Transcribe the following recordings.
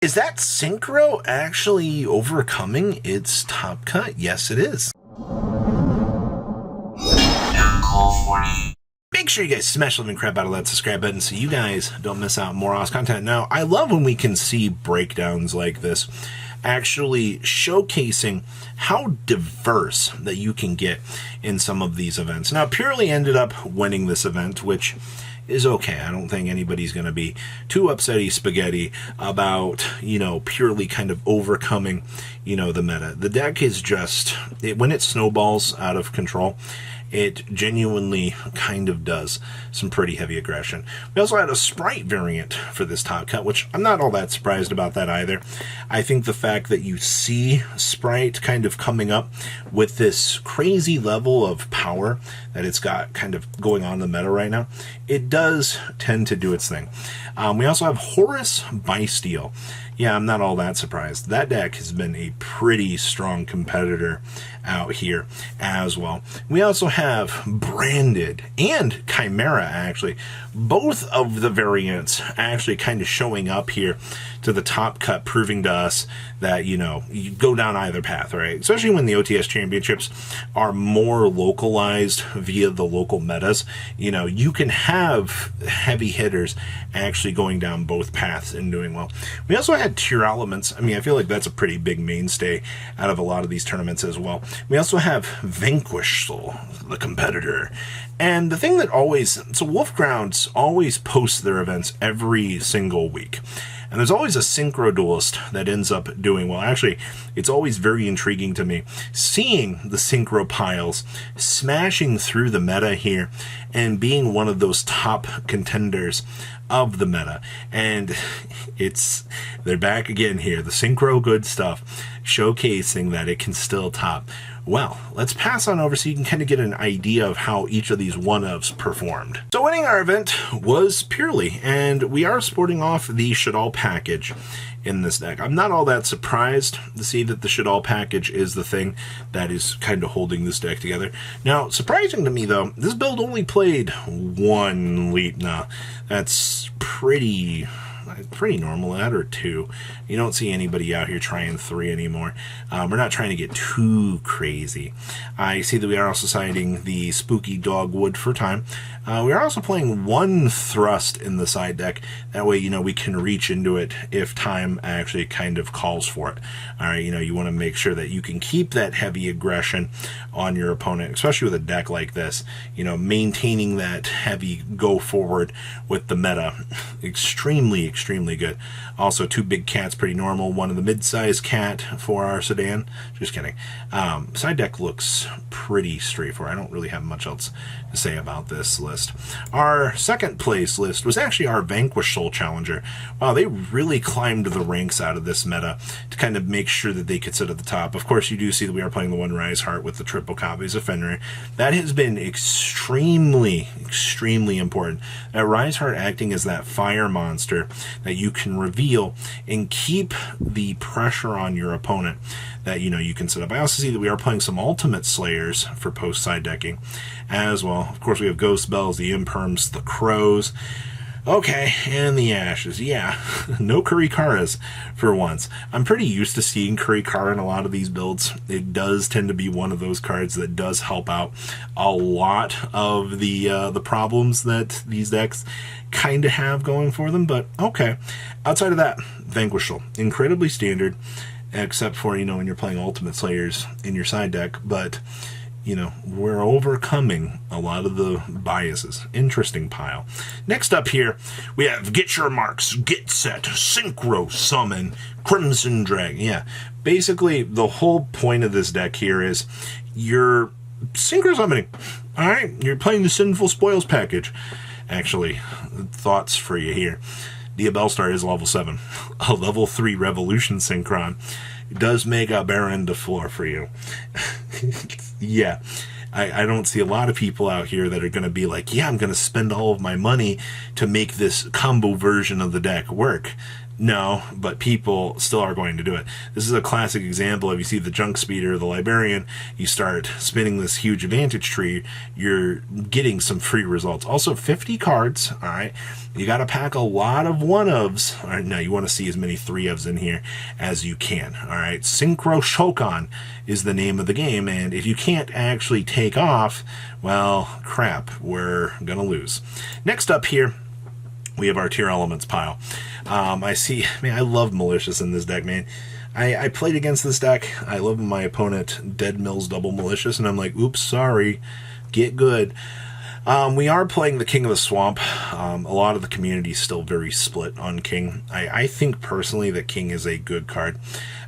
Is that Synchro actually overcoming its top cut? Yes, it is. Make sure you guys smash the living crap out of that subscribe button so you guys don't miss out on more awesome content. Now, I love when we can see breakdowns like this actually showcasing how diverse that you can get in some of these events. Now, Purely ended up winning this event, which is okay. I don't think anybody's going to be too upsetty spaghetti about, Purely kind of overcoming, the meta. The deck is just, when it snowballs out of control, it genuinely kind of does some pretty heavy aggression. We also had a Sprite variant for this top cut, which I'm not all that surprised about that either. I think the fact that you see Sprite kind of coming up with this crazy level of power that it's got kind of going on in the meta right now, it does tend to do its thing. We also have Horus Bysteel. Yeah, I'm not all that surprised. That deck has been a pretty strong competitor out here as well. We also have Branded and Chimera, actually. Both of the variants actually kind of showing up here to the top cut, proving to us that, you go down either path, right? Especially when the OTS championships are more localized via the local metas. You can have heavy hitters actually going down both paths and doing well. We also had Tier Elements. I feel like that's a pretty big mainstay out of a lot of these tournaments as well. We also have Vanquishal, the competitor. And the thing that Wolfgrounds always posts their events every single week. And there's always a Synchro Duelist that ends up doing well. Actually, it's always very intriguing to me seeing the Synchro piles smashing through the meta here and being one of those top contenders of the meta. And they're back again here. The Synchro good stuff, showcasing that it can still top. Well, let's pass on over so you can kind of get an idea of how each of these one-ofs performed. So winning our event was Purely, and we are sporting off the Shaddoll package in this deck. I'm not all that surprised to see that the Shaddoll package is the thing that is kind of holding this deck together. Now, surprising to me though, this build only played one Leetna. That's pretty normal. That or two. You don't see anybody out here trying three anymore. We're not trying to get too crazy. I see that we are also citing the Spooky Dogwood for time. We are also playing one Thrust in the side deck. That way, we can reach into it if time actually kind of calls for it. All right, you want to make sure that you can keep that heavy aggression on your opponent, especially with a deck like this. Maintaining that heavy go forward with the meta. Extremely good. Also, two big cats, pretty normal. One of the mid-sized cat for our sedan. Just kidding. Side deck looks pretty straightforward. I don't really have much else to say about this list. Our second place list was actually our Vanquishal Challenger. Wow, they really climbed the ranks out of this meta to kind of make sure that they could sit at the top. Of course, you do see that we are playing the one Rise Heart with the triple copies of Fenrir. That has been extremely important. That Rise Heart acting as that fire monster that you can reveal and keep the pressure on your opponent that you can set up. I also see that we are playing some Ultimate Slayers for post side decking as well. Of course, we have Ghost Bells, the Imperms, the Crows. Okay, and the Ashes. Yeah, no Kurikaras for once. I'm pretty used to seeing Kurikara in a lot of these builds. It does tend to be one of those cards that does help out a lot of the problems that these decks kind of have going for them. But okay, outside of that, Vanquishal, incredibly standard, except for when you're playing Ultimate Slayers in your side deck. But we're overcoming a lot of the biases. Interesting pile. Next up here, we have Get Your Marks, Get Set, Synchro Summon, Crimson Dragon. Yeah, basically the whole point of this deck here is you're Synchro Summoning. All right, you're playing the Sinful Spoils package. Actually, thoughts for you here. Diabellstar is level 7. A level 3 Revolution Synchron. It does make a Baron de Fleur for you. Yeah, I don't see a lot of people out here that are going to be like, yeah, I'm going to spend all of my money to make this combo version of the deck work. No, but people still are going to do it. This is a classic example of, you see the junk speeder, the librarian, you start spinning this huge advantage tree, you're getting some free results. Also, 50 cards, all right? You got to pack a lot of one-ofs. All right, now you want to see as many three-ofs in here as you can, all right? Synchro Shokan is the name of the game, and if you can't actually take off, well, crap, we're going to lose. Next up here, we have our Tier Elements pile. I see, man, I love Malicious in this deck, man. I played against this deck. I love my opponent Dead Mills double Malicious, and I'm like, oops, sorry, get good. We are playing the King of the Swamp. A lot of the community is still very split on King. I think personally that King is a good card.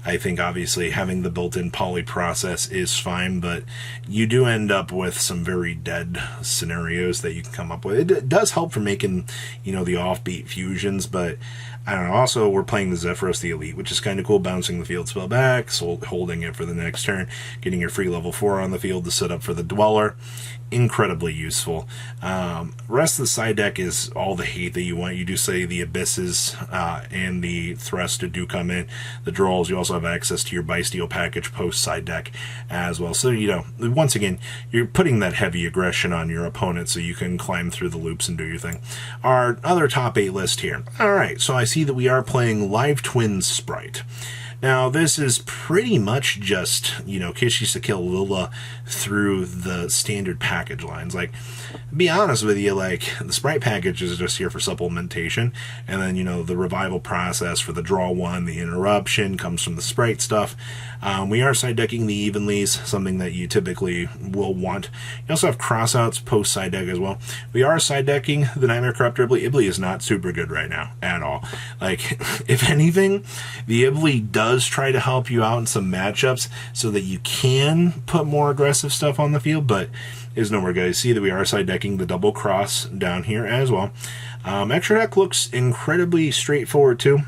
I think obviously having the built-in poly process is fine, but you do end up with some very dead scenarios that you can come up with. It does help for making, the offbeat fusions, but I don't know. Also, we're playing the Zephyros the Elite, which is kind of cool, bouncing the field spell back, so holding it for the next turn, getting your free level 4 on the field to set up for the Dweller. Incredibly useful. Rest of the side deck is all the hate that you want. You do say the Abysses and the Thrust do come in. The Drolls, you also have access to your Bysteel package post side deck as well. So, once again, you're putting that heavy aggression on your opponent so you can climb through the loops and do your thing. Our other top 8 list here. All right, so I see that we are playing Live Twin Sprite. Now, this is pretty much just, Kishisakill Lula through the standard package lines. Like, be honest with you, the Sprite package is just here for supplementation, and then, the revival process for the draw one, the interruption comes from the Sprite stuff. We are side decking the Evenlies, something that you typically will want. You also have crossouts post side deck as well. We are side decking the Nightmare Corruptor Ibly. Ibly is not super good right now at all. If anything, the Ibly does try to help you out in some matchups so that you can put more aggressive stuff on the field, but is nowhere good. You see that we are side decking the double cross down here as well. Extra deck looks incredibly straightforward too.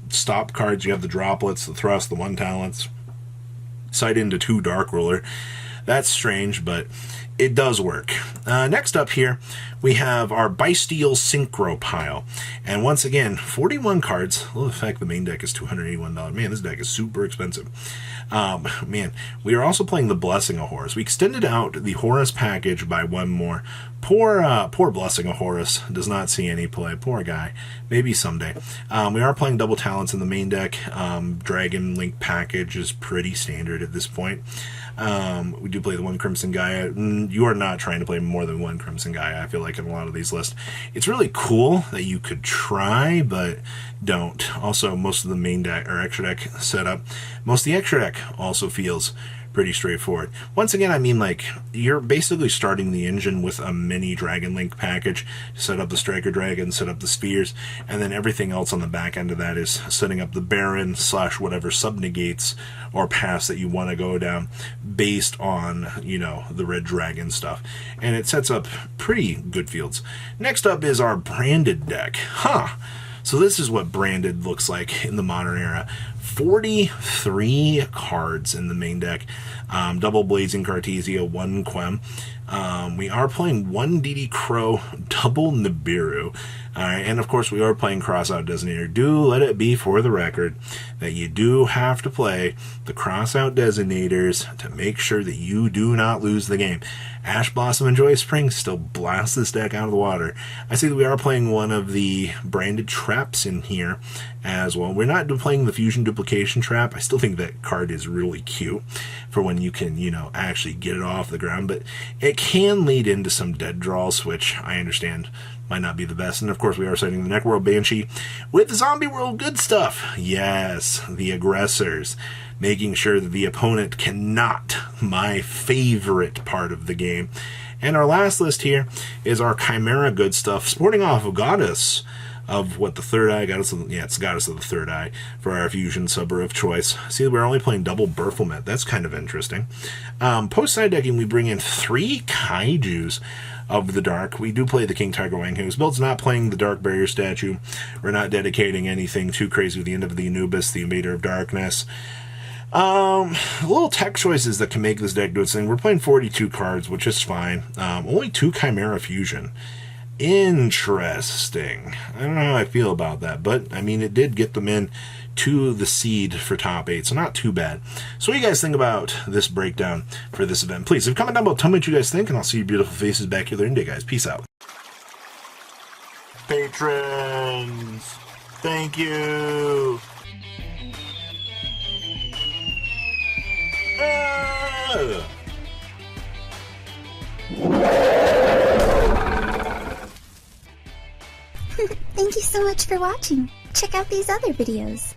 Stop cards, you have the Droplets, the Thrust, the One Talents, side into 2 Dark Ruler. That's strange, but it does work. Next up here, we have our Bysteel Synchro pile. And once again, 41 cards. Well, the fact the main deck is $281. Man, this deck is super expensive. We are also playing the Blessing of Horus. We extended out the Horus package by one more. Poor Blessing of Horus does not see any play. Poor guy. Maybe someday. We are playing double talents in the main deck. Dragon Link package is pretty standard at this point. We do play the one Crimson Gaia. You are not trying to play more than one Crimson Gaia, I feel like, in a lot of these lists. It's really cool that you could try, but don't. Also, most of the main deck or extra deck setup, most of the extra deck also feels pretty straightforward. Once again, you're basically starting the engine with a mini Dragon Link package to set up the Striker Dragon, set up the Spheres, and then everything else on the back end of that is setting up the Baron / whatever sub-negates or paths that you want to go down based on, the Red Dragon stuff. And it sets up pretty good fields. Next up is our branded deck. So this is what branded looks like in the modern era. 43 cards in the main deck. Double Blazing Cartesia, 1 Quem. We are playing 1 DD Crow, double Nibiru. And of course, we are playing Crossout Designator. Do let it be for the record that you do have to play the Crossout Designators to make sure that you do not lose the game. Ash Blossom and Joyous Spring still blast this deck out of the water. I see that we are playing one of the branded traps in here as well. We're not playing the Fusion Duplication Trap. I still think that card is really cute for when you can, actually get it off the ground, but it can lead into some dead draws, which I understand might not be the best. And of course, we are citing the Necroworld Banshee with Zombie World good stuff. Yes, the aggressors, making sure that the opponent cannot, my favorite part of the game. And our last list here is our Chimera good stuff, sporting off of Goddess of what, the Third Eye? It's Goddess of the Third Eye for our Fusion subber of choice. See, we're only playing double Berthelmet. That's kind of interesting. Post side decking, we bring in 3 Kaijus of the Dark. We do play the King Tiger Wang, whose build's not playing the Dark Barrier statue. We're not dedicating anything too crazy with the end of the Anubis, the Invader of Darkness. Little tech choices that can make this deck do its thing. We're playing 42 cards, which is fine. Only 2 Chimera Fusion. Interesting. I don't know how I feel about that, but I mean, it did get them in to the seed for top 8, so not too bad. So what do you guys think about this breakdown for this event? Please, leave a comment down below, tell me what you guys think, and I'll see your beautiful faces back here later in the day, guys. Peace out. Patrons, thank you. Thank you so much for watching. Check out these other videos.